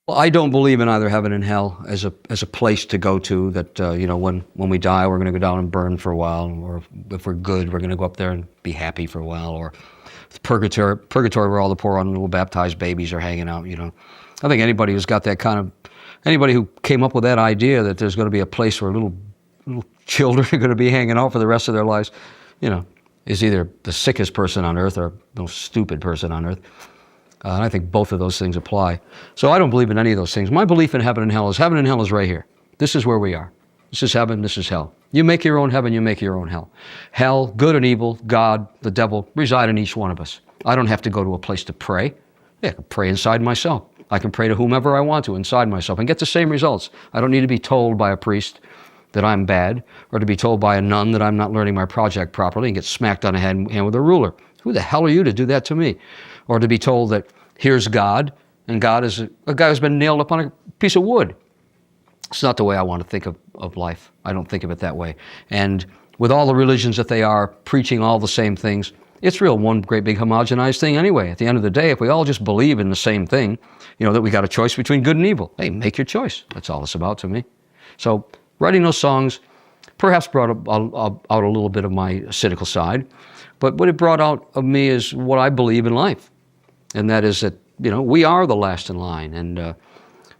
Well, I don't believe in either heaven and hell as a place to go to, that, when we die, we're going to go down and burn for a while, or if we're good, we're going to go up there and be happy for a while, or purgatory where all the poor little baptized babies are hanging out, I think anybody who's got that anybody who came up with that idea that there's going to be a place where little children are going to be hanging out for the rest of their lives, is either the sickest person on earth or the most stupid person on earth. And I think both of those things apply. So I don't believe in any of those things. My belief in heaven and hell is right here. This is where we are. This is heaven, this is hell. You make your own heaven, you make your own hell. Hell, good and evil, God, the devil, reside in each one of us. I don't have to go to a place to pray. I can pray inside myself. I can pray to whomever I want to inside myself and get the same results. I don't need to be told by a priest that I'm bad, or to be told by a nun that I'm not learning my project properly and get smacked on the hand with a ruler. Who the hell are you to do that to me? Or to be told that here's God, and God is a guy who's been nailed up on a piece of wood. It's not the way I want to think of life. I don't think of it that way. And with all the religions that they are, preaching all the same things, it's real one great big homogenized thing anyway. At the end of the day, if we all just believe in the same thing, that we got a choice between good and evil, hey, make your choice. That's all it's about to me. So writing those songs perhaps brought out a little bit of my cynical side, but what it brought out of me is what I believe in life. And that is that, we are the last in line. And,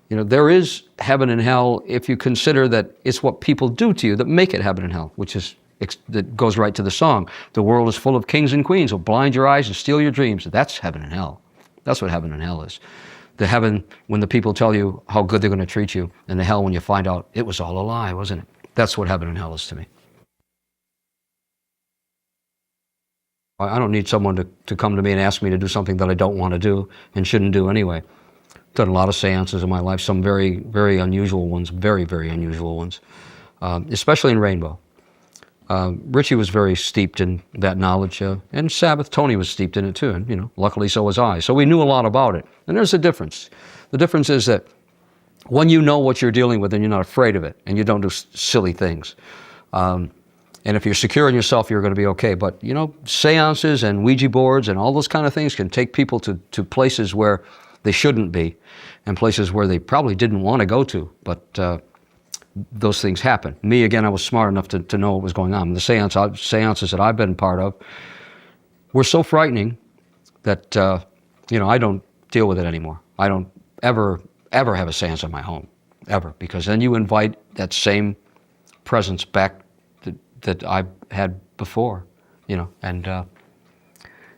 there is heaven and hell if you consider that it's what people do to you that make it heaven and hell, that goes right to the song. The world is full of kings and queens who'll blind your eyes and steal your dreams. That's heaven and hell. That's what heaven and hell is. The heaven when the people tell you how good they're going to treat you, and the hell when you find out it was all a lie, wasn't it? That's what heaven and hell is to me. I don't need someone to come to me and ask me to do something that I don't want to do and shouldn't do anyway. I've done a lot of seances in my life, some very, very unusual ones, very, very unusual ones, especially in Rainbow. Richie was very steeped in that knowledge, and Sabbath, Tony was steeped in it too, and luckily so was I. So we knew a lot about it. And there's a difference. The difference is that when you know what you're dealing with and you're not afraid of it, and you don't do silly things, and if you're secure in yourself, you're going to be okay. But, seances and Ouija boards and all those kind of things can take people to places where they shouldn't be, and places where they probably didn't want to go to. But those things happen. Me, again, I was smart enough to know what was going on. The seances that I've been part of were so frightening that, I don't deal with it anymore. I don't ever have a seance in my home, ever. Because then you invite that same presence back that I had before, and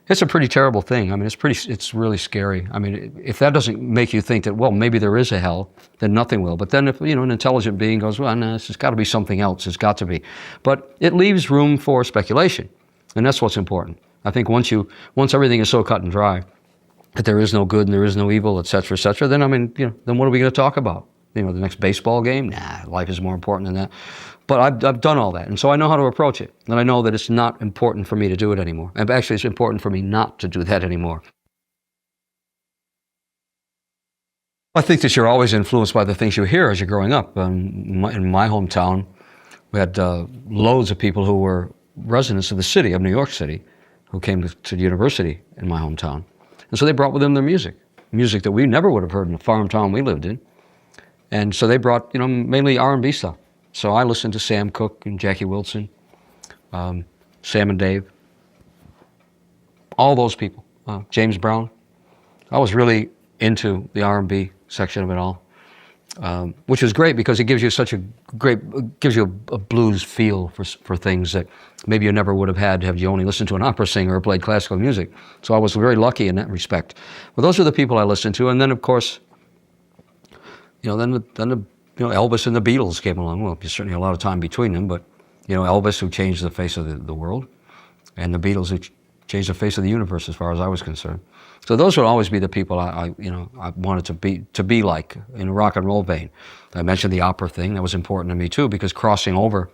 it's a pretty terrible thing. I mean, it's really scary. I mean, if that doesn't make you think that, well, maybe there is a hell, then nothing will. But then if, an intelligent being goes, well, no, it's got to be something else. It's got to be. But it leaves room for speculation, and that's what's important. I think once everything is so cut and dry that there is no good and there is no evil, et cetera, then then what are we going to talk about? The next baseball game? Nah, life is more important than that. But I've done all that, and so I know how to approach it. And I know that it's not important for me to do it anymore. And actually, it's important for me not to do that anymore. I think that you're always influenced by the things you hear as you're growing up. In my hometown, we had loads of people who were residents of the city, of New York City, who came to the university in my hometown. And so they brought with them their music that we never would have heard in the farm town we lived in. And so they brought, mainly R&B stuff. So I listened to Sam Cooke and Jackie Wilson, Sam and Dave, all those people, James Brown. I was really into the R&B section of it all, which is great because it gives you a blues feel for things that maybe you never would have had you only listened to an opera singer or played classical music. So I was very lucky in that respect. But those are the people I listened to, and then of course, Elvis and the Beatles came along. Well, there's certainly a lot of time between them, but Elvis, who changed the face of the world, and the Beatles, who changed the face of the universe as far as I was concerned. So those would always be the people I wanted to be like in a rock and roll vein. I mentioned the opera thing. That was important to me too, because crossing over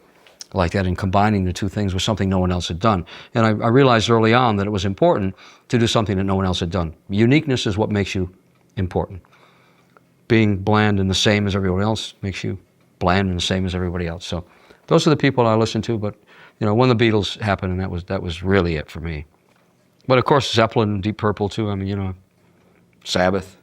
like that and combining the two things was something no one else had done. And I realized early on that it was important to do something that no one else had done. Uniqueness is what makes you important. Being bland and the same as everyone else makes you bland and the same as everybody else. So those are the people I listen to, but when the Beatles happened, and that was really it for me. But of course, Zeppelin, Deep Purple too. I mean, Sabbath,